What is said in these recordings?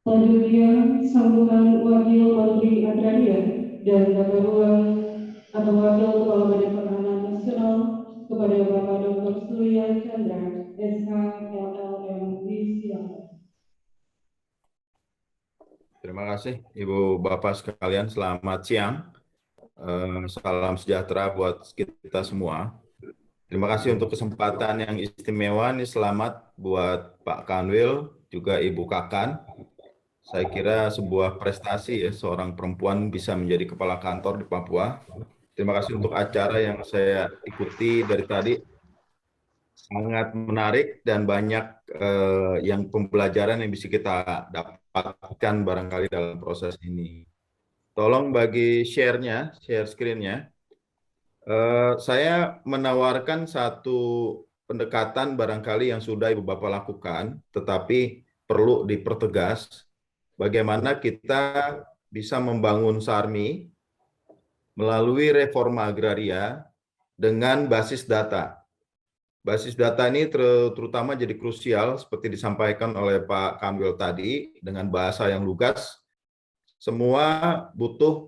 Selanjutnya, sambutan Wakil Menteri Agraria dan Tata Ruang atau Wakil Kepala Badan Pertanahan Nasional kepada Bapak Dr. Surya Chandra, SH LLM, disilakan. Terima kasih Ibu Bapak sekalian, selamat siang. Salam sejahtera buat kita semua. Terima kasih untuk kesempatan yang istimewa ini, selamat buat Pak Kanwil, juga Ibu Kakan. Saya kira sebuah prestasi ya, seorang perempuan bisa menjadi kepala kantor di Papua. Terima kasih untuk acara yang saya ikuti dari tadi. Sangat menarik dan banyak yang pembelajaran yang bisa kita dapatkan barangkali dalam proses ini. Tolong bagi share-nya, share screen-nya. Saya menawarkan satu pendekatan barangkali yang sudah Ibu Bapak lakukan, tetapi perlu dipertegas bagaimana kita bisa membangun SARMI melalui reforma agraria dengan basis data. Basis data ini terutama jadi krusial seperti disampaikan oleh Pak Kamil tadi dengan bahasa yang lugas. Semua butuh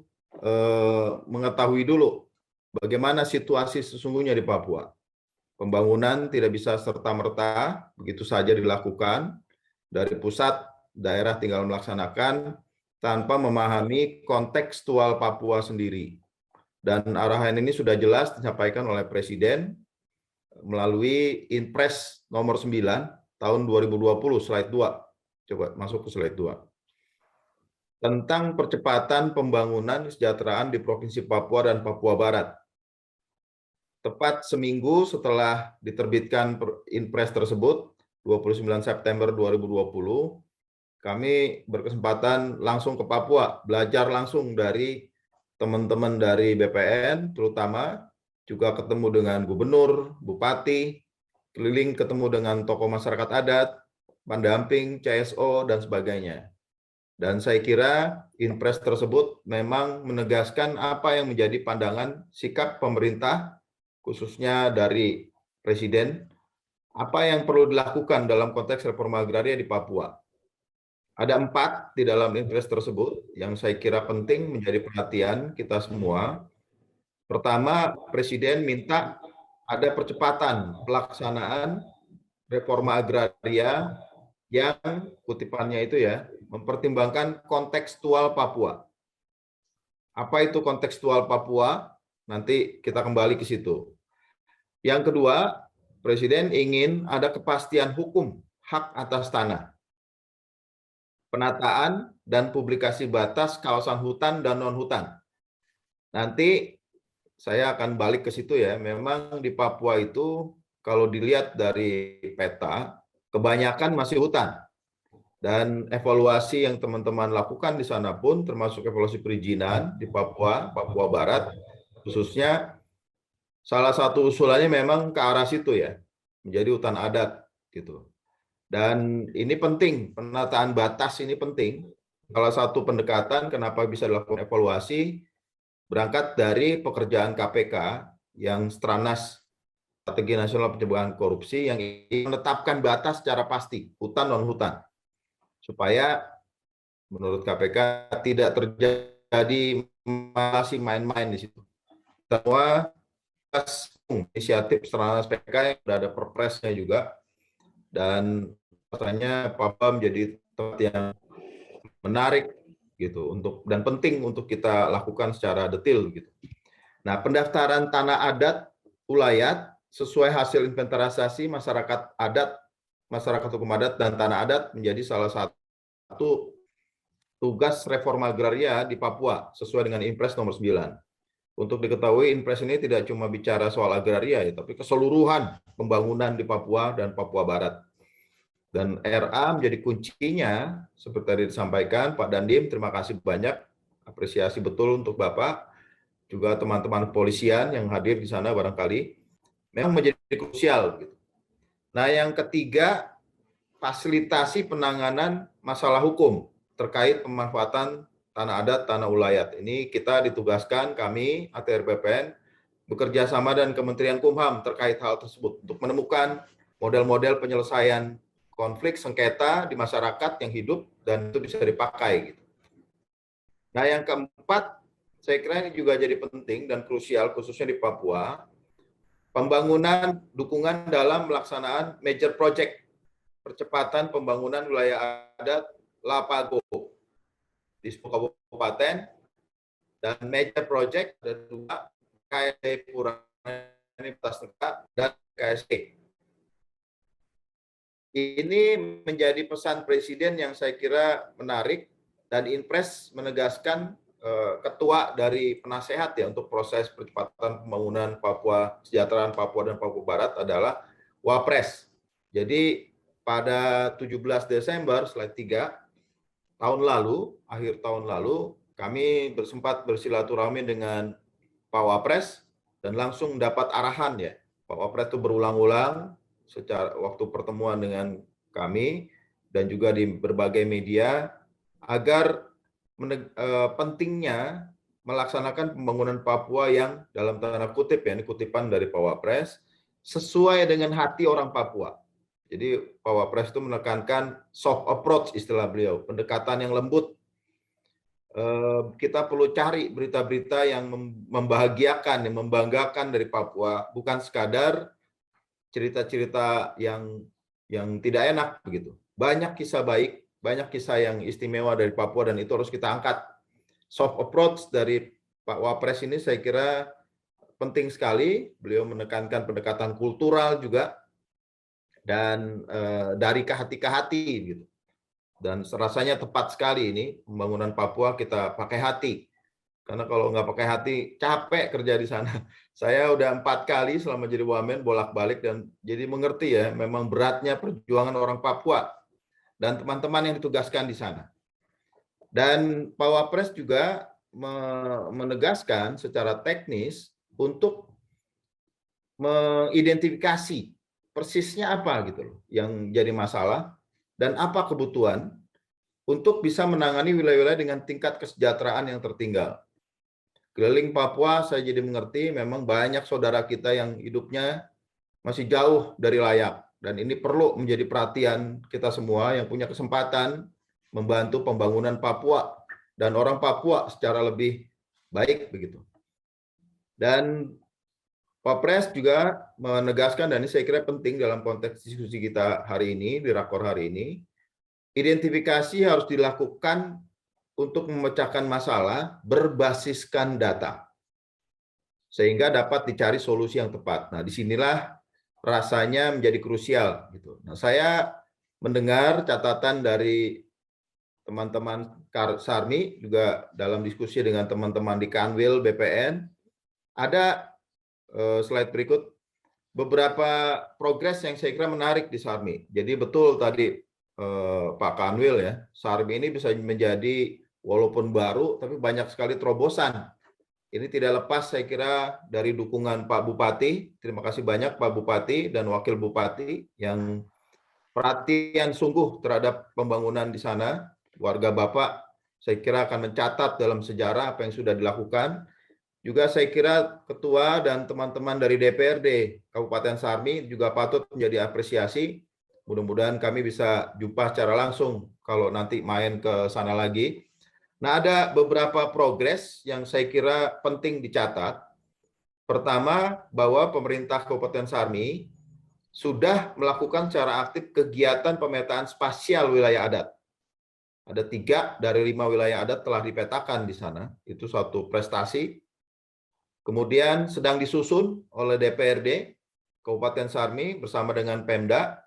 mengetahui dulu bagaimana situasi sesungguhnya di Papua. Pembangunan tidak bisa serta-merta begitu saja dilakukan dari pusat, daerah tinggal melaksanakan tanpa memahami kontekstual Papua sendiri. Dan arahan ini sudah jelas disampaikan oleh Presiden melalui Inpres nomor 9 tahun 2020, slide 2. Coba masuk ke slide 2. Tentang percepatan pembangunan kesejahteraan di Provinsi Papua dan Papua Barat. Tepat seminggu setelah diterbitkan Inpres tersebut, 29 September 2020, kami berkesempatan langsung ke Papua, belajar langsung dari teman-teman dari BPN, terutama juga ketemu dengan gubernur, bupati, keliling ketemu dengan tokoh masyarakat adat, pendamping, CSO, dan sebagainya. Dan saya kira Inpres tersebut memang menegaskan apa yang menjadi pandangan sikap pemerintah, khususnya dari Presiden, apa yang perlu dilakukan dalam konteks reforma agraria di Papua. Ada 4 di dalam Inpres tersebut yang saya kira penting menjadi perhatian kita semua. Pertama, Presiden minta ada percepatan pelaksanaan reforma agraria yang kutipannya itu ya, mempertimbangkan kontekstual Papua. Apa itu kontekstual Papua? Nanti kita kembali ke situ. Yang kedua, Presiden ingin ada kepastian hukum hak atas tanah, penataan dan publikasi batas kawasan hutan dan non-hutan. Nanti saya akan balik ke situ ya. Memang di Papua itu kalau dilihat dari peta, kebanyakan masih hutan. Dan evaluasi yang teman-teman lakukan di sana pun termasuk evaluasi perizinan di Papua, Papua Barat, khususnya salah satu usulannya memang ke arah situ ya, menjadi hutan adat gitu. Dan ini penting, penataan batas ini penting. Salah satu pendekatan kenapa bisa dilakukan evaluasi berangkat dari pekerjaan KPK yang Stranas Strategi Nasional Pencegahan Korupsi yang menetapkan batas secara pasti hutan non hutan supaya menurut KPK tidak terjadi masih main-main di situ. Semua inisiatif Stranas PK yang sudah ada perpresnya juga dan rasanya Papua menjadi tempat yang menarik gitu untuk dan penting untuk kita lakukan secara detail gitu. Nah, pendaftaran tanah adat ulayat sesuai hasil inventarisasi masyarakat adat, masyarakat hukum adat dan tanah adat menjadi salah satu tugas reforma agraria di Papua sesuai dengan Inpres nomor 9. Untuk diketahui Inpres ini tidak cuma bicara soal agraria ya, tapi keseluruhan pembangunan di Papua dan Papua Barat. Dan RA menjadi kuncinya, seperti tadi disampaikan Pak Dandim, terima kasih banyak, apresiasi betul untuk Bapak, juga teman-teman kepolisian yang hadir di sana barangkali, memang menjadi krusial. Nah yang ketiga, fasilitasi penanganan masalah hukum terkait pemanfaatan tanah adat, tanah ulayat. Ini kita ditugaskan, kami, ATR BPN, bekerja sama dengan Kementerian Kumham terkait hal tersebut, untuk menemukan model-model penyelesaian konflik sengketa di masyarakat yang hidup dan itu bisa dipakai gitu. Nah, yang keempat, saya kira ini juga jadi penting dan krusial khususnya di Papua, pembangunan dukungan dalam melaksanaan major project percepatan pembangunan wilayah adat Lapago di 10 kabupaten dan major project ada 2 KSD Purana dan KSD. Ini menjadi pesan Presiden yang saya kira menarik dan Inpres menegaskan ketua dari penasehat ya untuk proses percepatan pembangunan Papua, kesejahteraan Papua dan Papua Barat adalah Wapres. Jadi pada 17 Desember slide 3 tahun lalu, akhir tahun lalu, kami sempat bersilaturahmi dengan Pak Wapres dan langsung dapat arahan ya. Pak Wapres itu berulang-ulang secara waktu pertemuan dengan kami dan juga di berbagai media agar pentingnya melaksanakan pembangunan Papua yang dalam tanda kutip ya, ini kutipan dari Pak Wapres, sesuai dengan hati orang Papua. Jadi Pak Wapres itu menekankan soft approach istilah beliau, pendekatan yang lembut. Kita perlu cari berita-berita yang membahagiakan, yang membanggakan dari Papua, bukan sekadar cerita-cerita yang tidak enak begitu. Banyak kisah baik, banyak kisah yang istimewa dari Papua dan itu harus kita angkat. Soft approach dari Pak Wapres ini saya kira penting sekali. Beliau menekankan pendekatan kultural juga dan dari ke hati ke hati gitu. Dan rasanya tepat sekali ini pembangunan Papua kita pakai hati. Karena kalau nggak pakai hati, capek kerja di sana. Saya udah 4 kali selama jadi wamen bolak-balik dan jadi mengerti ya, memang beratnya perjuangan orang Papua dan teman-teman yang ditugaskan di sana. Dan Pak Wapres juga menegaskan secara teknis untuk mengidentifikasi persisnya apa gitu loh yang jadi masalah dan apa kebutuhan untuk bisa menangani wilayah-wilayah dengan tingkat kesejahteraan yang tertinggal. Keliling Papua saya jadi mengerti memang banyak saudara kita yang hidupnya masih jauh dari layak dan ini perlu menjadi perhatian kita semua yang punya kesempatan membantu pembangunan Papua dan orang Papua secara lebih baik begitu. Dan Pak Pres juga menegaskan dan ini saya kira penting dalam konteks diskusi kita hari ini di rakor hari ini, identifikasi harus dilakukan untuk memecahkan masalah berbasiskan data. Sehingga dapat dicari solusi yang tepat. Nah, disinilah rasanya menjadi krusial. Gitu. Nah, saya mendengar catatan dari teman-teman Sarmi, juga dalam diskusi dengan teman-teman di Kanwil BPN, ada slide berikut, beberapa progres yang saya kira menarik di Sarmi. Jadi betul tadi Pak Kanwil ya, Sarmi ini bisa menjadi walaupun baru, tapi banyak sekali terobosan. Ini tidak lepas saya kira dari dukungan Pak Bupati. Terima kasih banyak Pak Bupati dan Wakil Bupati yang perhatian sungguh terhadap pembangunan di sana. Warga Bapak saya kira akan mencatat dalam sejarah apa yang sudah dilakukan. Juga saya kira Ketua dan teman-teman dari DPRD Kabupaten Sarmi juga patut menjadi apresiasi. Mudah-mudahan kami bisa jumpa secara langsung kalau nanti main ke sana lagi. Nah, ada beberapa progres yang saya kira penting dicatat. Pertama, bahwa pemerintah Kabupaten Sarmi sudah melakukan secara aktif kegiatan pemetaan spasial wilayah adat. Ada 3 dari 5 wilayah adat telah dipetakan di sana. Itu suatu prestasi. Kemudian sedang disusun oleh DPRD Kabupaten Sarmi bersama dengan Pemda,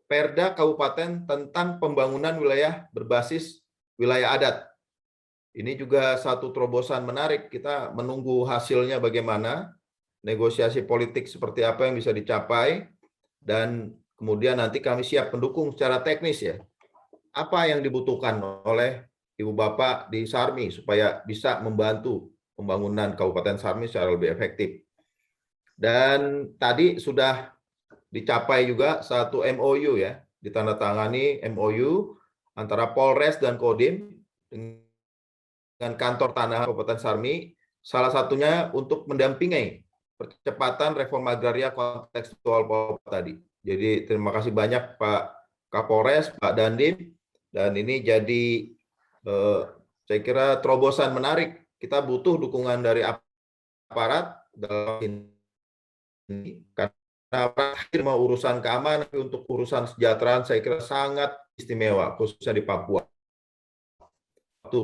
Perda Kabupaten tentang pembangunan wilayah berbasis wilayah adat. Ini juga satu terobosan menarik. Kita menunggu hasilnya bagaimana, negosiasi politik seperti apa yang bisa dicapai, dan kemudian nanti kami siap mendukung secara teknis ya. Apa yang dibutuhkan oleh Ibu Bapak di Sarmi supaya bisa membantu pembangunan Kabupaten Sarmi secara lebih efektif. Dan tadi sudah dicapai juga satu MOU ya, ditandatangani MOU antara Polres dan Kodim dengan kantor tanah Kabupaten Sarmi, salah satunya untuk mendampingi percepatan reforma agraria kontekstual Papua tadi. Jadi terima kasih banyak Pak Kapolres, Pak Dandim, dan ini jadi saya kira terobosan menarik. Kita butuh dukungan dari aparat dalam ini karena aparat mau urusan keamanan, tapi untuk urusan kesejahteraan saya kira sangat istimewa, khususnya di Papua. Waktu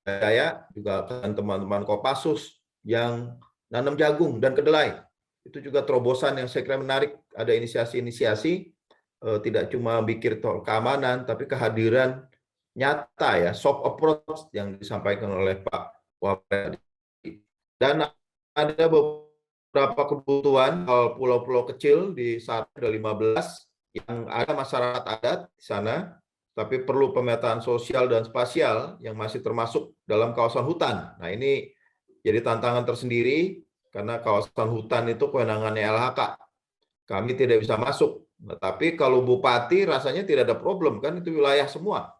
saya juga dengan teman-teman Kopassus yang nanam jagung dan kedelai, itu juga terobosan yang saya kira menarik. Ada inisiasi-inisiasi tidak cuma bikin keamanan, tapi kehadiran nyata ya, soft approach yang disampaikan oleh Pak Wapres. Dan ada beberapa kebutuhan pulau-pulau kecil di Sarmi ada 15 yang ada masyarakat adat di sana, tapi perlu pemetaan sosial dan spasial yang masih termasuk dalam kawasan hutan. Nah ini jadi tantangan tersendiri karena kawasan hutan itu kewenangannya LHK. Kami tidak bisa masuk. Nah, tapi kalau bupati rasanya tidak ada problem kan, itu wilayah semua.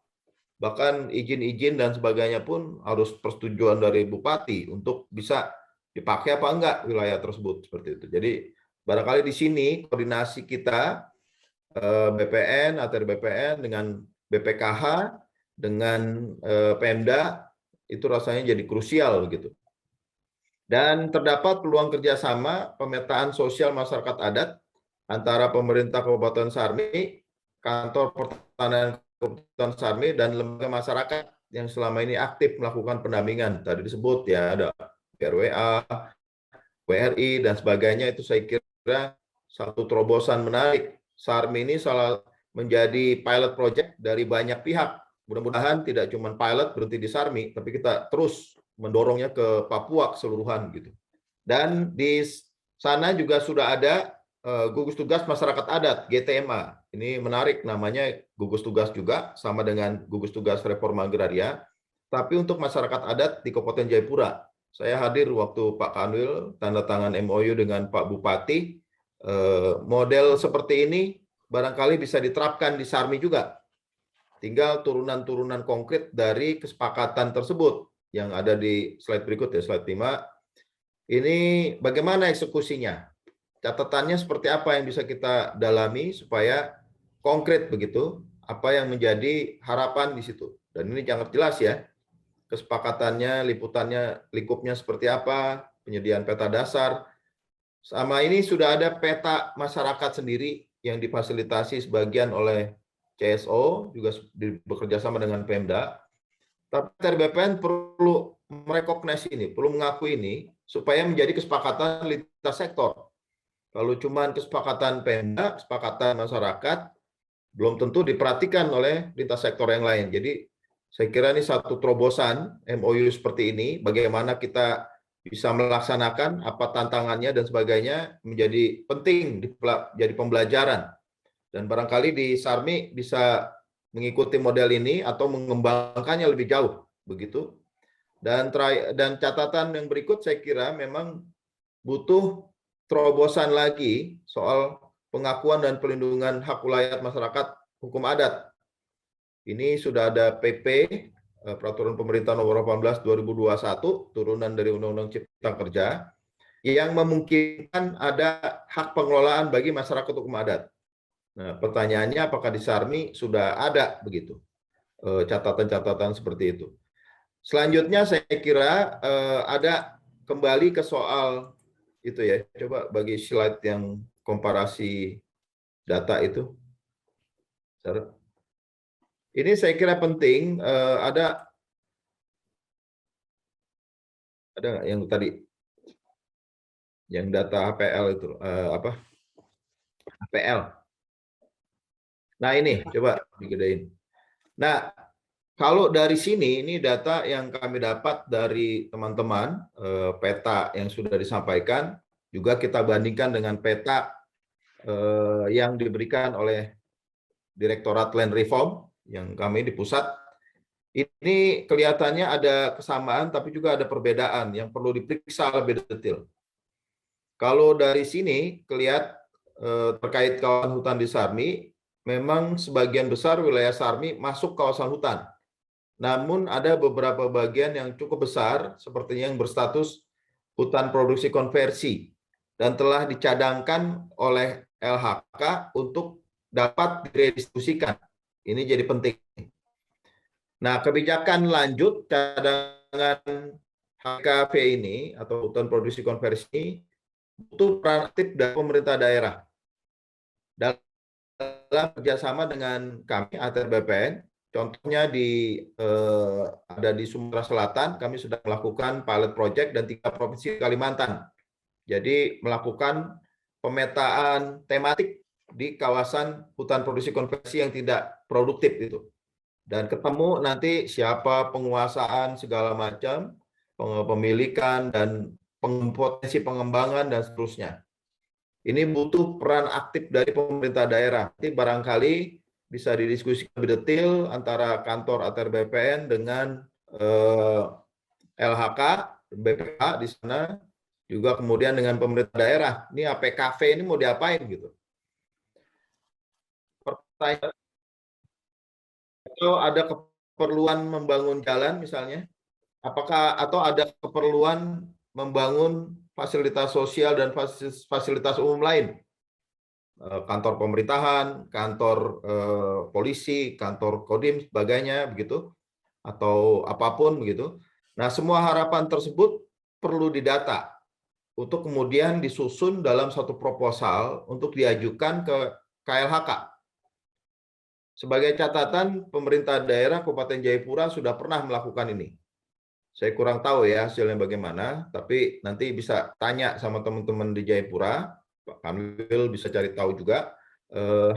Bahkan izin-izin dan sebagainya pun harus persetujuan dari bupati untuk bisa dipakai apa enggak wilayah tersebut seperti itu. Jadi barangkali di sini koordinasi kita BPN, ATR BPN dengan BPKH dengan Pemda itu rasanya jadi krusial begitu. Dan terdapat peluang kerjasama pemetaan sosial masyarakat adat antara pemerintah Kabupaten Sarmi, kantor pertanian Kabupaten Sarmi, dan lembaga masyarakat yang selama ini aktif melakukan pendampingan. Tadi disebut ya ada RWA, WRI, dan sebagainya. Itu saya kira satu terobosan menarik. Sarmi ini menjadi pilot project dari banyak pihak. Mudah-mudahan tidak cuma pilot berhenti di Sarmi, tapi kita terus mendorongnya ke Papua keseluruhan gitu. Dan di sana juga sudah ada gugus tugas masyarakat adat GTMA. Ini menarik namanya gugus tugas juga sama dengan gugus tugas reforma agraria. Tapi untuk masyarakat adat di Kabupaten Jayapura, saya hadir waktu Pak Kanwil tanda tangan MOU dengan Pak Bupati. Model seperti ini barangkali bisa diterapkan di Sarmi juga. Tinggal turunan-turunan konkret dari kesepakatan tersebut yang ada di slide berikut ya, slide 5. Ini bagaimana eksekusinya? Catatannya seperti apa yang bisa kita dalami supaya konkret begitu, apa yang menjadi harapan di situ. Dan ini sangat jelas ya, kesepakatannya, liputannya, lingkupnya seperti apa, penyediaan peta dasar. Sama ini sudah ada peta masyarakat sendiri yang difasilitasi sebagian oleh CSO, juga bekerja sama dengan Pemda. Tapi TRBPN perlu merekognisi ini, perlu mengakui ini, supaya menjadi kesepakatan lintas sektor. Kalau cuma kesepakatan Pemda, kesepakatan masyarakat, belum tentu diperhatikan oleh lintas sektor yang lain. Jadi saya kira ini satu terobosan MOU seperti ini, bagaimana kita bisa melaksanakan, apa tantangannya dan sebagainya, menjadi penting, jadi pembelajaran. Dan barangkali di Sarmi bisa mengikuti model ini atau mengembangkannya lebih jauh, begitu. Dan catatan yang berikut saya kira memang butuh terobosan lagi soal pengakuan dan pelindungan hak wilayah masyarakat hukum adat. Ini sudah ada PP, Peraturan Pemerintah Nomor 18 2021, turunan dari Undang-Undang Cipta Kerja, yang memungkinkan ada hak pengelolaan bagi masyarakat hukum adat. Nah, pertanyaannya apakah di Sarmi sudah ada begitu catatan-catatan seperti itu. Selanjutnya saya kira ada kembali ke soal itu ya. Coba bagi slide yang komparasi data itu. Ini saya kira penting. Ada nggak yang tadi yang data HPL itu apa? HPL. Nah ini coba digedein. Nah kalau dari sini ini data yang kami dapat dari teman-teman peta yang sudah disampaikan, juga kita bandingkan dengan peta yang diberikan oleh Direktorat Land Reform yang kami di pusat. Ini kelihatannya ada kesamaan tapi juga ada perbedaan yang perlu diperiksa lebih detail. Kalau dari sini kelihatan terkait kawasan hutan di Sarmi, memang sebagian besar wilayah Sarmi masuk kawasan hutan. Namun ada beberapa bagian yang cukup besar sepertinya yang berstatus hutan produksi konversi dan telah dicadangkan oleh LHK untuk dapat diredistribusikan. Ini jadi penting. Nah, kebijakan lanjut cadangan HKV ini atau hutan produksi konversi butuh peran aktif dari pemerintah daerah dalam kerjasama dengan kami ATR BPN. Contohnya ada di Sumatera Selatan, kami sudah melakukan pilot project dan 3 provinsi Kalimantan. Jadi melakukan pemetaan tematik di kawasan hutan produksi konversi yang tidak produktif itu. Dan ketemu nanti siapa penguasaan segala macam, pemilikan dan potensi pengembangan dan seterusnya. Ini butuh peran aktif dari pemerintah daerah. Nanti barangkali bisa didiskusikan lebih detail antara kantor ATR BPN dengan LHK, BPK di sana, juga kemudian dengan pemerintah daerah. Ini APKV ini mau diapain gitu? Pertanyaan, atau ada keperluan membangun jalan misalnya, atau ada keperluan membangun fasilitas sosial dan fasilitas umum lain, kantor pemerintahan, kantor polisi, kantor kodim, sebagainya begitu, atau apapun begitu. Nah, semua harapan tersebut perlu didata untuk kemudian disusun dalam satu proposal untuk diajukan ke KLHK. Sebagai catatan, pemerintah daerah Kabupaten Jayapura sudah pernah melakukan ini. Saya kurang tahu ya hasilnya bagaimana, tapi nanti bisa tanya sama teman-teman di Jayapura, Pak Kanwil bisa cari tahu juga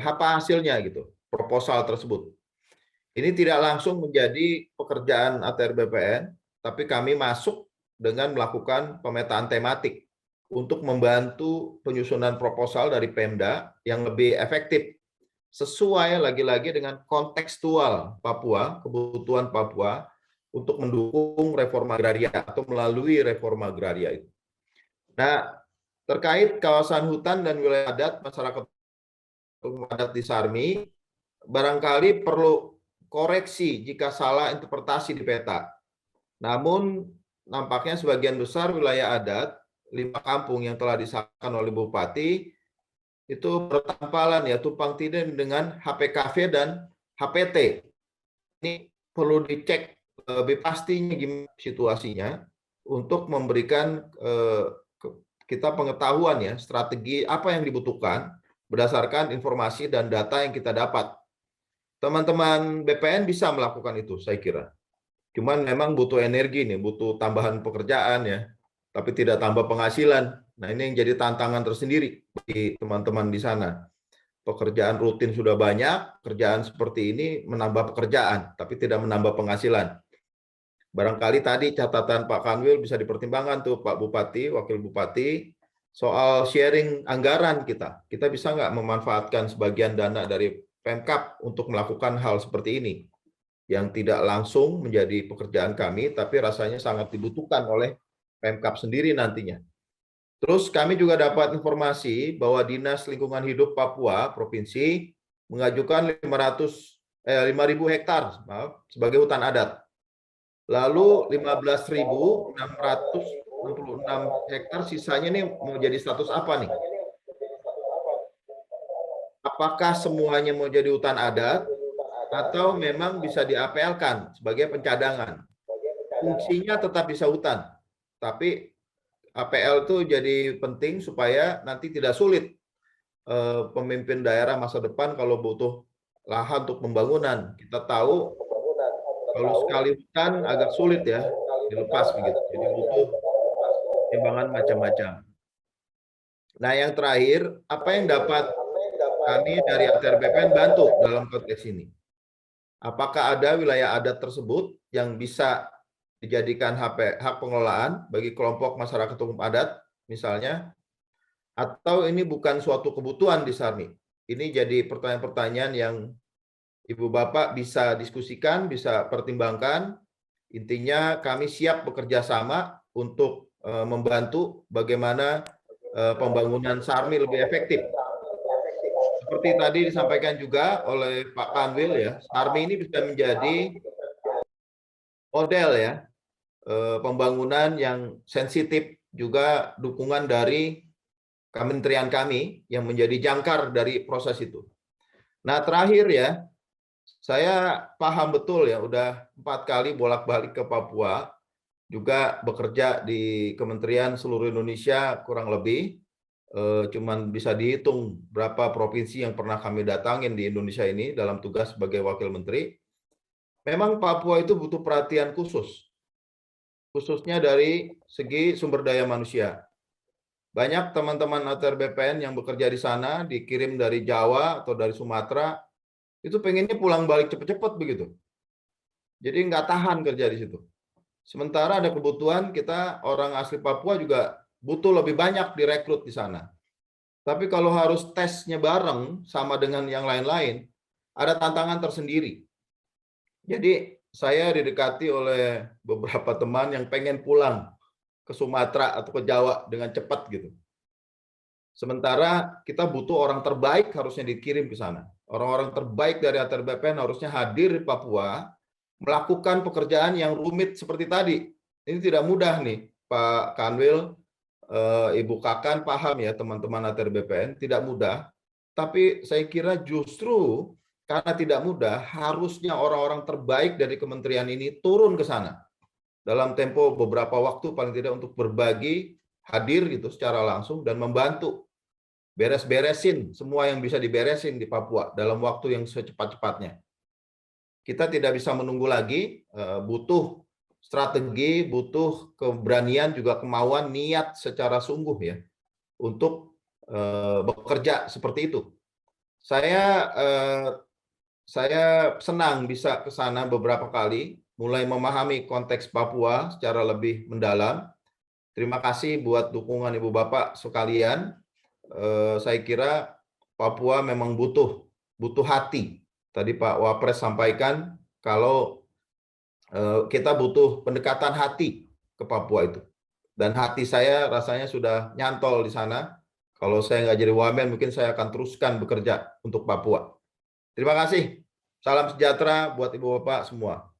apa hasilnya gitu, proposal tersebut. Ini tidak langsung menjadi pekerjaan ATR BPN, tapi kami masuk dengan melakukan pemetaan tematik untuk membantu penyusunan proposal dari Pemda yang lebih efektif, sesuai lagi-lagi dengan kontekstual Papua, kebutuhan Papua untuk mendukung reforma agraria atau melalui reforma agraria itu. Nah, terkait kawasan hutan dan wilayah adat masyarakat adat di Sarmi, barangkali perlu koreksi jika salah interpretasi di peta. Namun, nampaknya sebagian besar wilayah adat, 5 kampung yang telah disahkan oleh Bupati, itu bertampalan ya, tumpang tindih dengan HPKV dan HPT. Ini perlu dicek lebih pastinya gimana situasinya untuk memberikan kita pengetahuan ya, strategi apa yang dibutuhkan berdasarkan informasi dan data yang kita dapat. Teman-teman BPN bisa melakukan itu, saya kira. Cuman memang butuh energi nih, butuh tambahan pekerjaan ya, tapi tidak tambah penghasilan. Nah, ini yang jadi tantangan tersendiri bagi teman-teman di sana. Pekerjaan rutin sudah banyak, kerjaan seperti ini menambah pekerjaan, tapi tidak menambah penghasilan. Barangkali tadi catatan Pak Kanwil bisa dipertimbangkan tuh Pak Bupati, Wakil Bupati, soal sharing anggaran kita. Kita bisa nggak memanfaatkan sebagian dana dari Pemkab untuk melakukan hal seperti ini, yang tidak langsung menjadi pekerjaan kami, tapi rasanya sangat dibutuhkan oleh Pemkab sendiri nantinya. Terus kami juga dapat informasi bahwa Dinas Lingkungan Hidup Papua Provinsi mengajukan 5.000 hektar sebagai hutan adat. Lalu 15.666 hektar sisanya ini mau jadi status apa nih? Apakah semuanya mau jadi hutan adat atau memang bisa di-APL-kan sebagai pencadangan? Fungsinya tetap bisa hutan, tapi APL itu jadi penting supaya nanti tidak sulit pemimpin daerah masa depan kalau butuh lahan untuk pembangunan. Kita tahu kalau sekali hutan agak sulit ya dilepas begitu. Jadi butuh pertimbangan macam-macam. Nah, yang terakhir, apa yang dapat kami dari ATR BPN bantu dalam konteks ini? Apakah ada wilayah adat tersebut yang bisa dijadikan hak pengelolaan bagi kelompok masyarakat umum adat misalnya, atau ini bukan suatu kebutuhan di Sarmi? Ini jadi pertanyaan-pertanyaan yang Ibu Bapak bisa diskusikan, bisa pertimbangkan. Intinya kami siap bekerja sama untuk membantu bagaimana pembangunan Sarmi lebih efektif. Seperti tadi disampaikan juga oleh Pak Kanwil ya, Sarmi ini bisa menjadi model ya, pembangunan yang sensitif, juga dukungan dari kementerian kami yang menjadi jangkar dari proses itu. Nah, terakhir ya, saya paham betul ya, udah 4 kali bolak-balik ke Papua, juga bekerja di Kementerian seluruh Indonesia kurang lebih, cuman bisa dihitung berapa provinsi yang pernah kami datangin di Indonesia ini dalam tugas sebagai Wakil Menteri. Memang Papua itu butuh perhatian khusus, khususnya dari segi sumber daya manusia. Banyak teman-teman ATR BPN yang bekerja di sana, dikirim dari Jawa atau dari Sumatera, itu pengennya pulang balik cepat-cepat begitu. Jadi nggak tahan kerja di situ. Sementara ada kebutuhan kita orang asli Papua juga butuh lebih banyak direkrut di sana. Tapi kalau harus tesnya bareng sama dengan yang lain-lain, ada tantangan tersendiri. Jadi saya didekati oleh beberapa teman yang pengen pulang ke Sumatera atau ke Jawa dengan cepat gitu. Sementara kita butuh orang terbaik harusnya dikirim ke sana. Orang-orang terbaik dari ATR BPN harusnya hadir di Papua, melakukan pekerjaan yang rumit seperti tadi. Ini tidak mudah nih, Pak Kanwil, Ibu Kakan paham ya teman-teman ATR BPN, tidak mudah. Tapi saya kira justru karena tidak mudah, harusnya orang-orang terbaik dari kementerian ini turun ke sana dalam tempo beberapa waktu paling tidak untuk berbagi, hadir gitu secara langsung dan membantu beres-beresin semua yang bisa diberesin di Papua dalam waktu yang secepat-cepatnya. Kita tidak bisa menunggu lagi, butuh strategi, butuh keberanian, juga kemauan, niat secara sungguh ya untuk bekerja seperti itu. Saya senang bisa ke sana beberapa kali, mulai memahami konteks Papua secara lebih mendalam. Terima kasih buat dukungan Ibu Bapak sekalian. Saya kira Papua memang butuh hati. Tadi Pak Wapres sampaikan kalau kita butuh pendekatan hati ke Papua itu. Dan hati saya rasanya sudah nyantol di sana. Kalau saya nggak jadi wamen, mungkin saya akan teruskan bekerja untuk Papua. Terima kasih. Salam sejahtera buat Ibu Bapak semua.